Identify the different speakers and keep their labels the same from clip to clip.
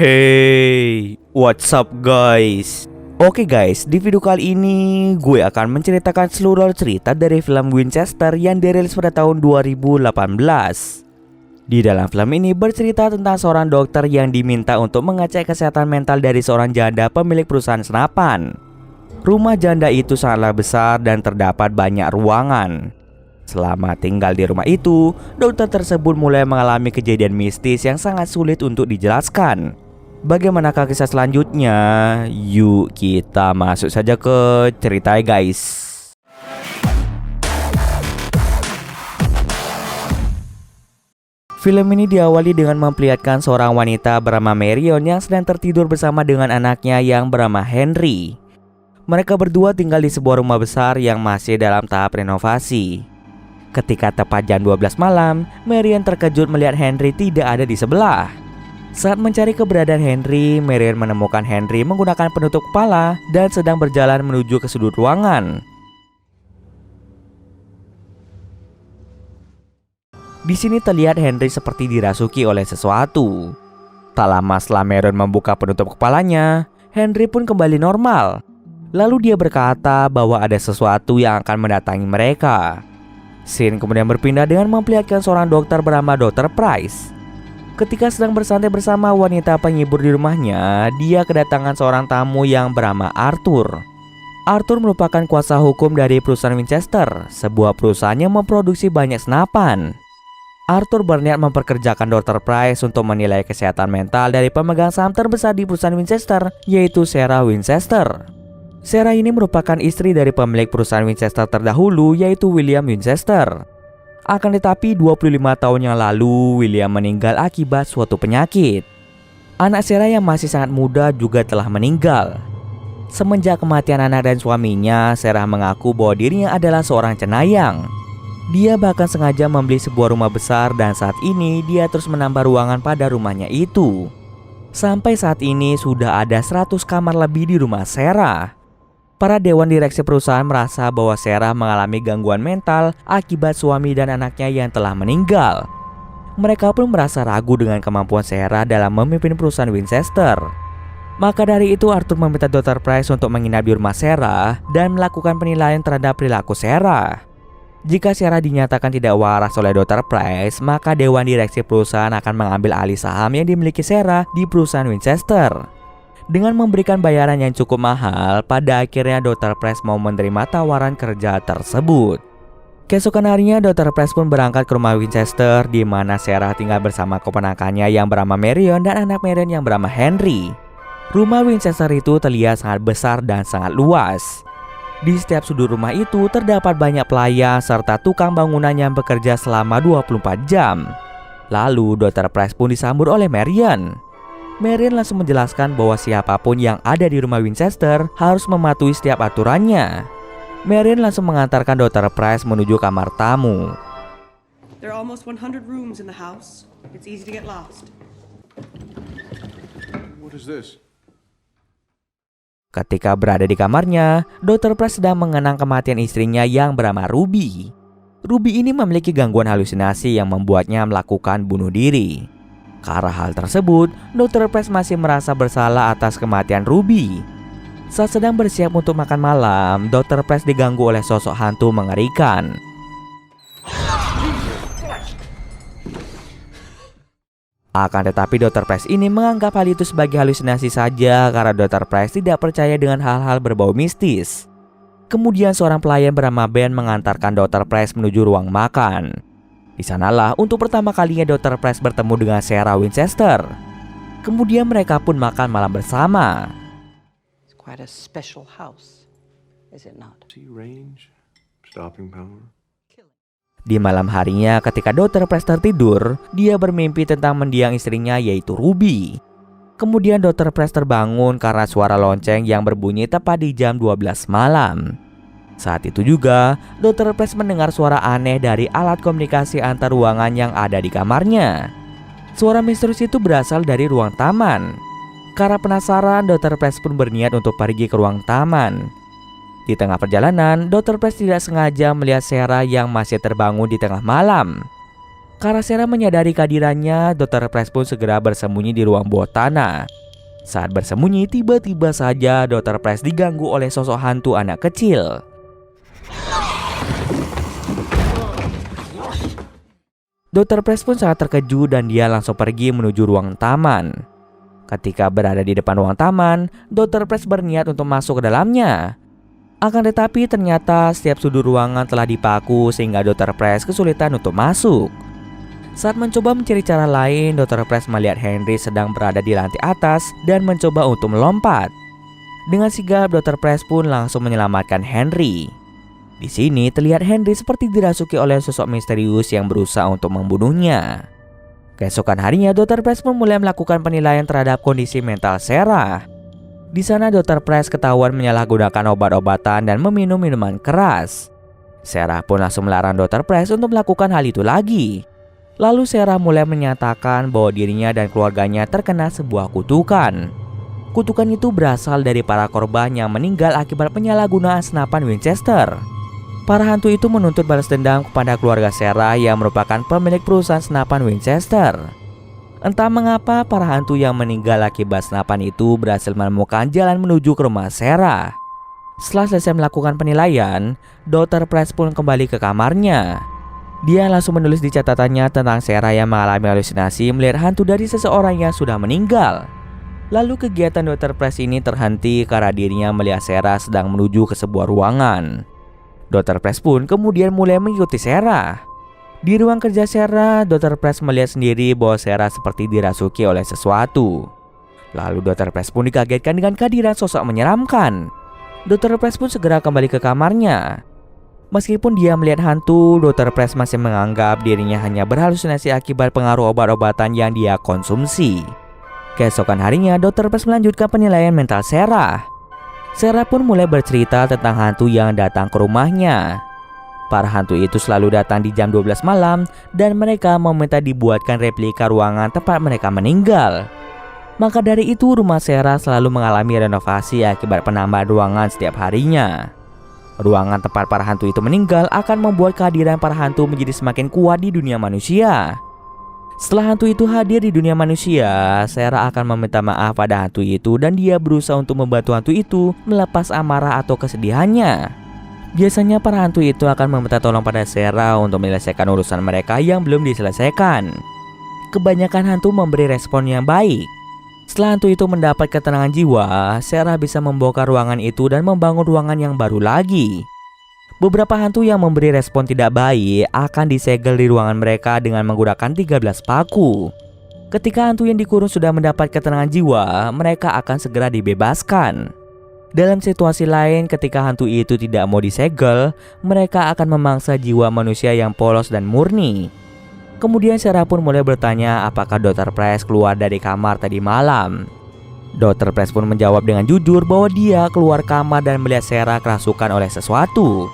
Speaker 1: Hey, what's up guys? Oke guys, di video kali ini gue akan menceritakan seluruh cerita dari film Winchester yang dirilis pada tahun 2018. Di dalam film ini bercerita tentang seorang dokter yang diminta untuk mengecek kesehatan mental dari seorang janda pemilik perusahaan senapan. Rumah janda itu sangatlah besar dan terdapat banyak ruangan. Selama tinggal di rumah itu, dokter tersebut mulai mengalami kejadian mistis yang sangat sulit untuk dijelaskan. Bagaimanakah kisah selanjutnya? Yuk kita masuk saja ke ceritanya guys. Film ini diawali dengan memperlihatkan seorang wanita bernama Marion yang sedang tertidur bersama dengan anaknya yang bernama Henry. Mereka berdua tinggal di sebuah rumah besar yang masih dalam tahap renovasi. Ketika tepat jam 12 malam, Marion terkejut melihat Henry tidak ada di sebelah. Saat mencari keberadaan Henry, Marion menemukan Henry menggunakan penutup kepala dan sedang berjalan menuju ke sudut ruangan. Di sini terlihat Henry seperti dirasuki oleh sesuatu. Tak lama setelah Marion membuka penutup kepalanya, Henry pun kembali normal. Lalu dia berkata bahwa ada sesuatu yang akan mendatangi mereka. Scene kemudian berpindah dengan memperlihatkan seorang dokter bernama Dr. Price. Ketika sedang bersantai bersama wanita penghibur di rumahnya, dia kedatangan seorang tamu yang bernama Arthur. Arthur merupakan kuasa hukum dari perusahaan Winchester, sebuah perusahaan yang memproduksi banyak senapan. Arthur berniat memperkerjakan Dr. Price untuk menilai kesehatan mental dari pemegang saham terbesar di perusahaan Winchester, yaitu Sarah Winchester. Sarah ini merupakan istri dari pemilik perusahaan Winchester terdahulu, yaitu William Winchester. Akan tetapi 25 tahun yang lalu, William meninggal akibat suatu penyakit. Anak Sarah yang masih sangat muda juga telah meninggal. Semenjak kematian anak dan suaminya, Sarah mengaku bahwa dirinya adalah seorang cenayang. Dia bahkan sengaja membeli sebuah rumah besar dan saat ini dia terus menambah ruangan pada rumahnya itu. Sampai saat ini sudah ada 100 kamar lebih di rumah Sarah. Para dewan direksi perusahaan merasa bahwa Sarah mengalami gangguan mental akibat suami dan anaknya yang telah meninggal. Mereka pun merasa ragu dengan kemampuan Sarah dalam memimpin perusahaan Winchester. Maka dari itu Arthur meminta Dr. Price untuk menginap di rumah Sarah dan melakukan penilaian terhadap perilaku Sarah. Jika Sarah dinyatakan tidak waras oleh Dr. Price, maka dewan direksi perusahaan akan mengambil alih saham yang dimiliki Sarah di perusahaan Winchester. Dengan memberikan bayaran yang cukup mahal, pada akhirnya Dr. Price mau menerima tawaran kerja tersebut. Keesokan harinya, Dr. Price pun berangkat ke rumah Winchester, di mana Sarah tinggal bersama keponakannya yang bernama Marion dan anak Marion yang bernama Henry. Rumah Winchester itu terlihat sangat besar dan sangat luas. Di setiap sudut rumah itu terdapat banyak pelayan serta tukang bangunan yang bekerja selama 24 jam. Lalu, Dr. Price pun disambut oleh Marion. Marion langsung menjelaskan bahwa siapapun yang ada di rumah Winchester harus mematuhi setiap aturannya. Marion langsung mengantarkan Dr. Price menuju kamar tamu.
Speaker 2: There are almost 100 rooms in the house. It's easy to get lost.
Speaker 3: What is this?
Speaker 1: Ketika berada di kamarnya, Dr. Price sedang mengenang kematian istrinya yang bernama Ruby. Ruby ini memiliki gangguan halusinasi yang membuatnya melakukan bunuh diri. Karena hal tersebut, Dr. Price masih merasa bersalah atas kematian Ruby. Saat sedang bersiap untuk makan malam, Dr. Price diganggu oleh sosok hantu mengerikan. Akan tetapi Dr. Price ini menganggap hal itu sebagai halusinasi saja karena Dr. Price tidak percaya dengan hal-hal berbau mistis. Kemudian seorang pelayan bernama Ben mengantarkan Dr. Price menuju ruang makan. Di sanalah untuk pertama kalinya Dr. Price bertemu dengan Sarah Winchester. Kemudian mereka pun makan malam bersama.
Speaker 2: It's quite a special house, is it not?
Speaker 3: See range, stopping power.
Speaker 1: Di malam harinya ketika Dr. Price tertidur, dia bermimpi tentang mendiang istrinya yaitu Ruby. Kemudian Dr. Price terbangun karena suara lonceng yang berbunyi tepat di jam 12 malam. Saat itu juga, Dr. Price mendengar suara aneh dari alat komunikasi antar ruangan yang ada di kamarnya. Suara misterius itu berasal dari ruang taman. Karena penasaran, Dr. Price pun berniat untuk pergi ke ruang taman. Di tengah perjalanan, Dr. Price tidak sengaja melihat Sarah yang masih terbangun di tengah malam. Karena Sarah menyadari kehadirannya, Dr. Price pun segera bersembunyi di ruang bawah tanah. Saat bersembunyi, tiba-tiba saja Dr. Price diganggu oleh sosok hantu anak kecil. Dr. Price pun sangat terkejut dan dia langsung pergi menuju ruang taman. Ketika berada di depan ruang taman, Dr. Price berniat untuk masuk ke dalamnya. Akan tetapi ternyata setiap sudut ruangan telah dipaku sehingga Dr. Price kesulitan untuk masuk. Saat mencoba mencari cara lain, Dr. Price melihat Henry sedang berada di lantai atas dan mencoba untuk melompat. Dengan sigap, Dr. Price pun langsung menyelamatkan Henry. Di sini terlihat Henry seperti dirasuki oleh sosok misterius yang berusaha untuk membunuhnya. Keesokan harinya, Dr. Price pun mulai melakukan penilaian terhadap kondisi mental Sarah. Di sana, Dr. Price ketahuan menyalahgunakan obat-obatan dan meminum minuman keras. Sarah pun langsung melarang Dr. Price untuk melakukan hal itu lagi. Lalu Sarah mulai menyatakan bahwa dirinya dan keluarganya terkena sebuah kutukan. Kutukan itu berasal dari para korban yang meninggal akibat penyalahgunaan senapan Winchester. Para hantu itu menuntut balas dendam kepada keluarga Sarah yang merupakan pemilik perusahaan senapan Winchester. Entah mengapa para hantu yang meninggal akibat senapan itu berhasil menemukan jalan menuju ke rumah Sarah. Setelah selesai melakukan penilaian, Dr. Price pun kembali ke kamarnya. Dia langsung menulis di catatannya tentang Sarah yang mengalami halusinasi melihat hantu dari seseorang yang sudah meninggal. Lalu kegiatan Dr. Price ini terhenti karena dirinya melihat Sarah sedang menuju ke sebuah ruangan. Dr. Price pun kemudian mulai mengikuti Sarah. Di ruang kerja Sarah, Dr. Price melihat sendiri bahwa Sarah seperti dirasuki oleh sesuatu. Lalu Dr. Price pun dikagetkan dengan kehadiran sosok menyeramkan. Dr. Price pun segera kembali ke kamarnya. Meskipun dia melihat hantu, Dr. Price masih menganggap dirinya hanya berhalusinasi akibat pengaruh obat-obatan yang dia konsumsi. Keesokan harinya, Dr. Price melanjutkan penilaian mental Sarah. Sarah pun mulai bercerita tentang hantu yang datang ke rumahnya. Para hantu itu selalu datang di jam 12 malam dan mereka meminta dibuatkan replika ruangan tempat mereka meninggal. Maka dari itu, rumah Sarah selalu mengalami renovasi akibat penambahan ruangan setiap harinya. Ruangan tempat para hantu itu meninggal akan membuat kehadiran para hantu menjadi semakin kuat di dunia manusia. Setelah hantu itu hadir di dunia manusia, Sarah akan meminta maaf pada hantu itu dan dia berusaha untuk membantu hantu itu melepas amarah atau kesedihannya. Biasanya para hantu itu akan meminta tolong pada Sarah untuk menyelesaikan urusan mereka yang belum diselesaikan. Kebanyakan hantu memberi respon yang baik. Setelah hantu itu mendapat ketenangan jiwa, Sarah bisa membongkar ruangan itu dan membangun ruangan yang baru lagi. Beberapa hantu yang memberi respon tidak baik akan disegel di ruangan mereka dengan menggunakan 13 paku. Ketika hantu yang dikurung sudah mendapat ketenangan jiwa, mereka akan segera dibebaskan. Dalam situasi lain, ketika hantu itu tidak mau disegel, mereka akan memangsa jiwa manusia yang polos dan murni. Kemudian Sarah pun mulai bertanya apakah Dr. Price keluar dari kamar tadi malam. Dr. Price pun menjawab dengan jujur bahwa dia keluar kamar dan melihat Sarah kerasukan oleh sesuatu.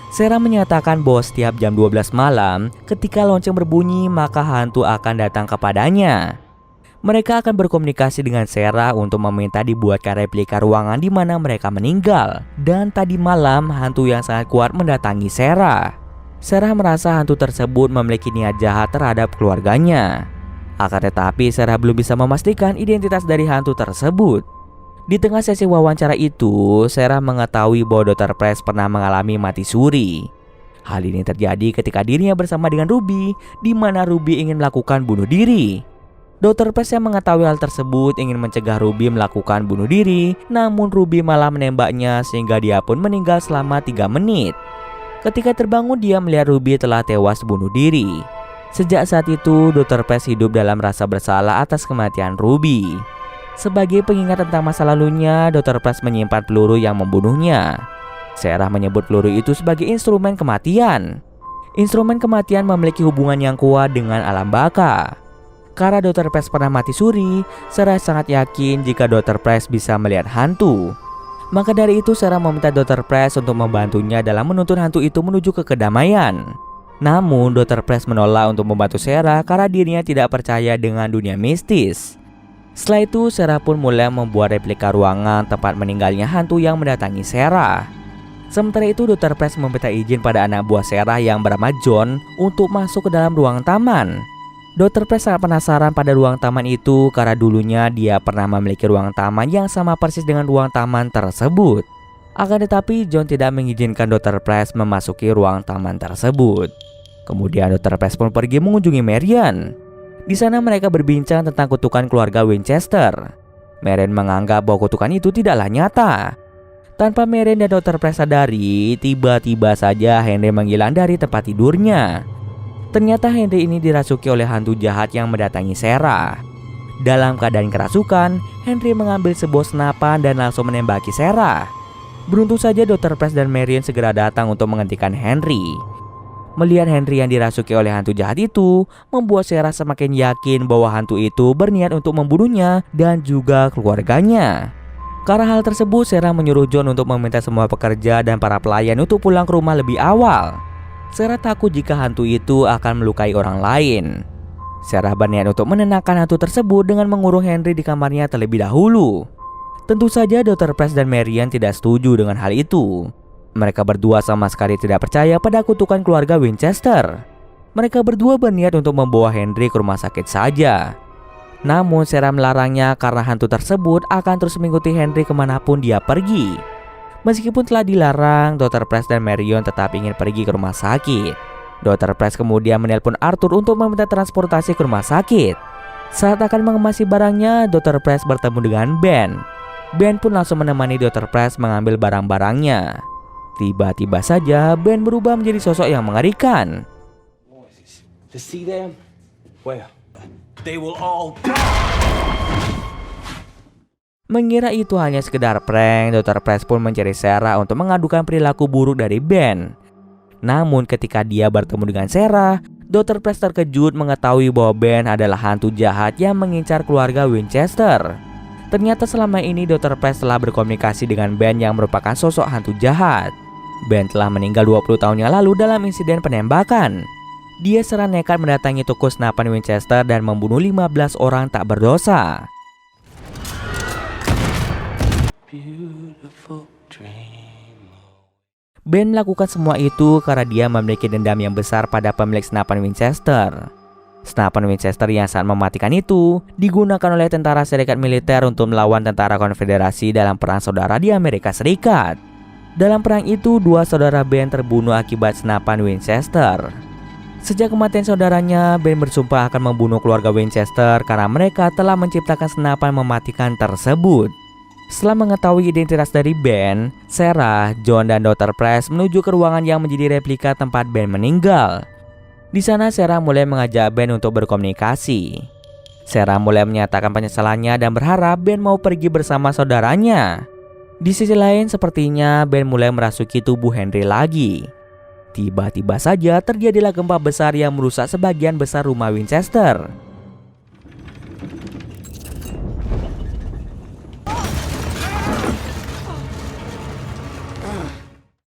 Speaker 1: Sarah menyatakan bahwa setiap jam 12 malam, ketika lonceng berbunyi maka hantu akan datang kepadanya. Mereka akan berkomunikasi dengan Sarah untuk meminta dibuatkan replika ruangan di mana mereka meninggal. Dan tadi malam hantu yang sangat kuat mendatangi Sarah. Sarah merasa hantu tersebut memiliki niat jahat terhadap keluarganya. Akan tetapi Sarah belum bisa memastikan identitas dari hantu tersebut. Di tengah sesi wawancara itu, Sarah mengetahui bahwa Dr. Price pernah mengalami mati suri. Hal ini terjadi ketika dirinya bersama dengan Ruby, di mana Ruby ingin melakukan bunuh diri. Dr. Price yang mengetahui hal tersebut ingin mencegah Ruby melakukan bunuh diri, namun Ruby malah menembaknya sehingga dia pun meninggal selama 3 menit. Ketika terbangun, dia melihat Ruby telah tewas bunuh diri. Sejak saat itu, Dr. Price hidup dalam rasa bersalah atas kematian Ruby. Sebagai pengingat tentang masa lalunya, Dr. Price menyimpan peluru yang membunuhnya. Sarah menyebut peluru itu sebagai instrumen kematian. Instrumen kematian memiliki hubungan yang kuat dengan alam baka. Karena Dr. Price pernah mati suri, Sarah sangat yakin jika Dr. Price bisa melihat hantu. Maka dari itu Sarah meminta Dr. Price untuk membantunya dalam menuntun hantu itu menuju ke kedamaian. Namun Dr. Price menolak untuk membantu Sarah karena dirinya tidak percaya dengan dunia mistis. Setelah itu Sarah pun mulai membuat replika ruangan tempat meninggalnya hantu yang mendatangi Sarah. Sementara itu, Dr. Price meminta izin pada anak buah Sarah yang bernama John untuk masuk ke dalam ruang taman. Dr. Price sangat penasaran pada ruang taman itu karena dulunya dia pernah memiliki ruang taman yang sama persis dengan ruang taman tersebut. Akan tetapi, John tidak mengizinkan Dr. Price memasuki ruang taman tersebut. Kemudian Dr. Price pun pergi mengunjungi Marion. Di sana mereka berbincang tentang kutukan keluarga Winchester. Marion menganggap bahwa kutukan itu tidaklah nyata. Tanpa Marion dan Dr. Price sadari, tiba-tiba saja Henry menghilang dari tempat tidurnya. Ternyata Henry ini dirasuki oleh hantu jahat yang mendatangi Sarah. Dalam keadaan kerasukan, Henry mengambil sebuah senapan dan langsung menembaki Sarah. Beruntung saja Dr. Price dan Marion segera datang untuk menghentikan Henry. Melihat Henry yang dirasuki oleh hantu jahat itu, membuat Sarah semakin yakin bahwa hantu itu berniat untuk membunuhnya dan juga keluarganya. Karena hal tersebut, Sarah menyuruh John untuk meminta semua pekerja dan para pelayan untuk pulang ke rumah lebih awal. Sarah takut jika hantu itu akan melukai orang lain. Sarah berniat untuk menenangkan hantu tersebut dengan mengurung Henry di kamarnya terlebih dahulu. Tentu saja Dr. Price dan Marion tidak setuju dengan hal itu. Mereka berdua sama sekali tidak percaya pada kutukan keluarga Winchester. Mereka berdua berniat untuk membawa Henry ke rumah sakit saja. Namun Sarah melarangnya karena hantu tersebut akan terus mengikuti Henry kemanapun dia pergi. Meskipun telah dilarang, Dr. Price dan Marion tetap ingin pergi ke rumah sakit. Dr. Price kemudian menelpon Arthur untuk meminta transportasi ke rumah sakit. Saat akan mengemasi barangnya, Dr. Price bertemu dengan Ben. Ben pun langsung menemani Dr. Price mengambil barang-barangnya. Tiba-tiba saja Ben berubah menjadi sosok yang mengerikan.
Speaker 4: To see them? Well, they will all die.
Speaker 1: Mengira itu hanya sekedar prank, Dr. Price pun mencari Sarah untuk mengadukan perilaku buruk dari Ben. Namun ketika dia bertemu dengan Sarah, Dr. Price terkejut mengetahui bahwa Ben adalah hantu jahat yang mengincar keluarga Winchester. Ternyata selama ini Dr. Price telah berkomunikasi dengan Ben yang merupakan sosok hantu jahat. Ben telah meninggal 20 tahun yang lalu dalam insiden penembakan. Dia secara nekat mendatangi toko senapan Winchester dan membunuh 15 orang tak berdosa. Ben melakukan semua itu karena dia memiliki dendam yang besar pada pemilik senapan Winchester. Senapan Winchester yang sangat mematikan itu digunakan oleh tentara serikat militer untuk melawan tentara konfederasi dalam perang saudara di Amerika Serikat. Dalam perang itu, 2 saudara Ben terbunuh akibat senapan Winchester. Sejak kematian saudaranya, Ben bersumpah akan membunuh keluarga Winchester karena mereka telah menciptakan senapan mematikan tersebut. Setelah mengetahui identitas dari Ben, Sarah, John, dan Dr. Price menuju ke ruangan yang menjadi replika tempat Ben meninggal. Di sana Sarah mulai mengajak Ben untuk berkomunikasi. Sarah mulai menyatakan penyesalannya dan berharap Ben mau pergi bersama saudaranya. Di sisi lain, sepertinya Ben mulai merasuki tubuh Henry lagi. Tiba-tiba saja terjadilah gempa besar yang merusak sebagian besar rumah Winchester.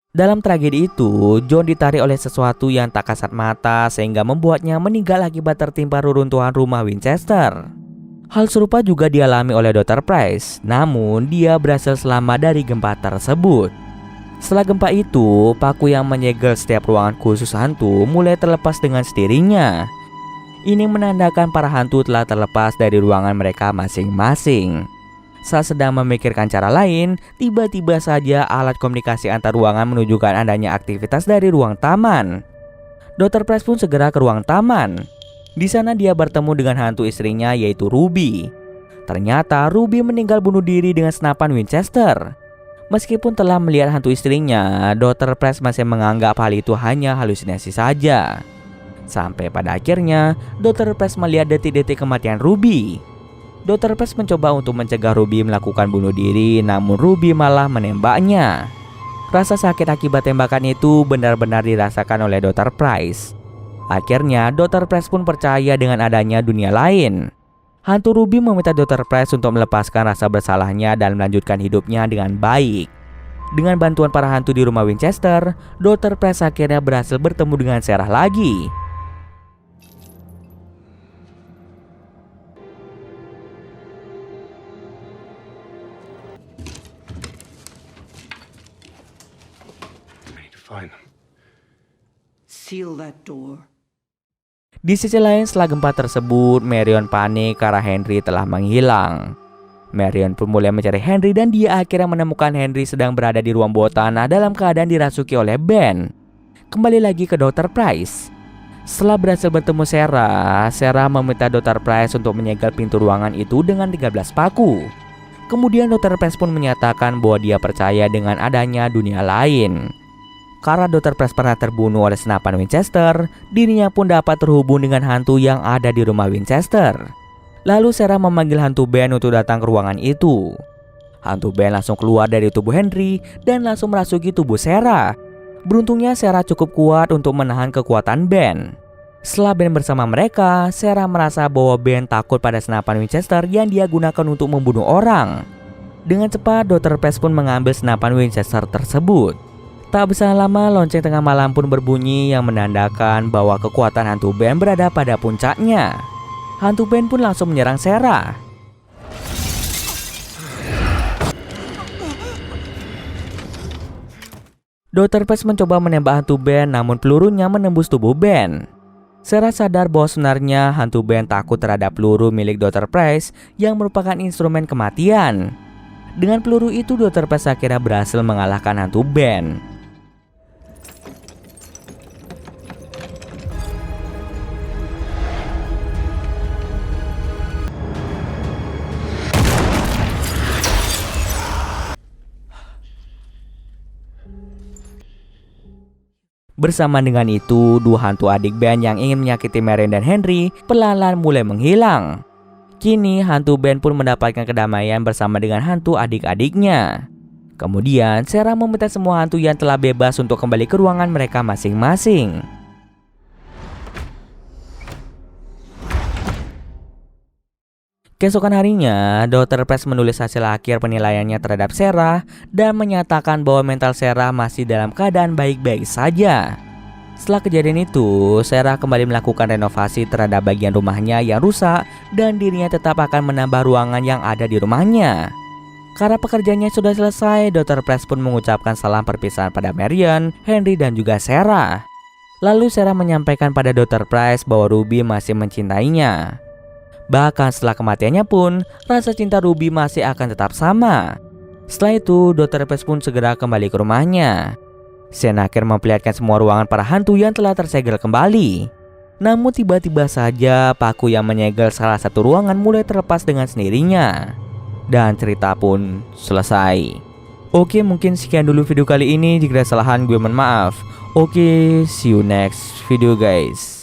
Speaker 1: Dalam tragedi itu, John ditarik oleh sesuatu yang tak kasat mata sehingga membuatnya meninggal akibat tertimpa reruntuhan rumah Winchester. Hal serupa juga dialami oleh Dr. Price, namun dia berhasil selamat dari gempa tersebut. Setelah gempa itu, paku yang menyegel setiap ruangan khusus hantu mulai terlepas dengan sendirinya. Ini menandakan para hantu telah terlepas dari ruangan mereka masing-masing. Saat sedang memikirkan cara lain, tiba-tiba saja alat komunikasi antar ruangan menunjukkan adanya aktivitas dari ruang taman. Dr. Price pun segera ke ruang taman. Di sana dia bertemu dengan hantu istrinya yaitu Ruby. Ternyata Ruby meninggal bunuh diri dengan senapan Winchester. Meskipun telah melihat hantu istrinya, Dr. Price masih menganggap hal itu hanya halusinasi saja. Sampai pada akhirnya, Dr. Price melihat detik-detik kematian Ruby. Dr. Price mencoba untuk mencegah Ruby melakukan bunuh diri, namun Ruby malah menembaknya. Rasa sakit akibat tembakan itu benar-benar dirasakan oleh Dr. Price. Akhirnya, Dr. Price pun percaya dengan adanya dunia lain. Hantu Ruby meminta Dr. Price untuk melepaskan rasa bersalahnya dan melanjutkan hidupnya dengan baik. Dengan bantuan para hantu di rumah Winchester, Dr. Price akhirnya berhasil bertemu dengan Sarah lagi.
Speaker 3: Find them.
Speaker 2: Seal that door.
Speaker 1: Di sisi lain, setelah gempa tersebut, Marion panik karena Henry telah menghilang. Marion pun mulai mencari Henry dan dia akhirnya menemukan Henry sedang berada di ruang bawah tanah dalam keadaan dirasuki oleh Ben. Kembali lagi ke Dr. Price. Setelah berhasil bertemu Sarah meminta Dr. Price untuk menyegel pintu ruangan itu dengan 13 paku. Kemudian Dr. Price pun menyatakan bahwa dia percaya dengan adanya dunia lain. Karena Dr. Price pernah terbunuh oleh senapan Winchester, dirinya pun dapat terhubung dengan hantu yang ada di rumah Winchester. Lalu Sarah memanggil hantu Ben untuk datang ke ruangan itu. Hantu Ben langsung keluar dari tubuh Henry dan langsung merasuki tubuh Sarah. Beruntungnya Sarah cukup kuat untuk menahan kekuatan Ben. Setelah Ben bersama mereka, Sarah merasa bahwa Ben takut pada senapan Winchester yang dia gunakan untuk membunuh orang. Dengan cepat, Dr. Price pun mengambil senapan Winchester tersebut. Tak berselang lama, lonceng tengah malam pun berbunyi yang menandakan bahwa kekuatan hantu Ben berada pada puncaknya. Hantu Ben pun langsung menyerang Sarah. Dr. Price mencoba menembak hantu Ben, namun pelurunya menembus tubuh Ben. Sarah sadar bahwa sebenarnya hantu Ben takut terhadap peluru milik Dr. Price yang merupakan instrumen kematian. Dengan peluru itu, Dr. Price akhirnya berhasil mengalahkan hantu Ben. Bersama dengan itu, dua hantu adik Ben yang ingin menyakiti Marion dan Henry perlahan mulai menghilang. Kini hantu Ben pun mendapatkan kedamaian bersama dengan hantu adik-adiknya. Kemudian Sarah meminta semua hantu yang telah bebas untuk kembali ke ruangan mereka masing-masing. Keesokan harinya, Dr. Price menulis hasil akhir penilaiannya terhadap Sarah dan menyatakan bahwa mental Sarah masih dalam keadaan baik-baik saja. Setelah kejadian itu, Sarah kembali melakukan renovasi terhadap bagian rumahnya yang rusak dan dirinya tetap akan menambah ruangan yang ada di rumahnya. Karena pekerjaannya sudah selesai, Dr. Price pun mengucapkan salam perpisahan pada Marion, Henry, dan juga Sarah. Lalu Sarah menyampaikan pada Dr. Price bahwa Ruby masih mencintainya. Bahkan setelah kematiannya pun, rasa cinta Ruby masih akan tetap sama. Setelah itu, Dr. Price pun segera kembali ke rumahnya. Scene akhir memperlihatkan semua ruangan para hantu yang telah tersegel kembali. Namun tiba-tiba saja paku yang menyegel salah satu ruangan mulai terlepas dengan sendirinya. Dan cerita pun selesai. Oke, mungkin sekian dulu video kali ini. Jika ada kesalahan gue mohon maaf. Oke, see you next video guys.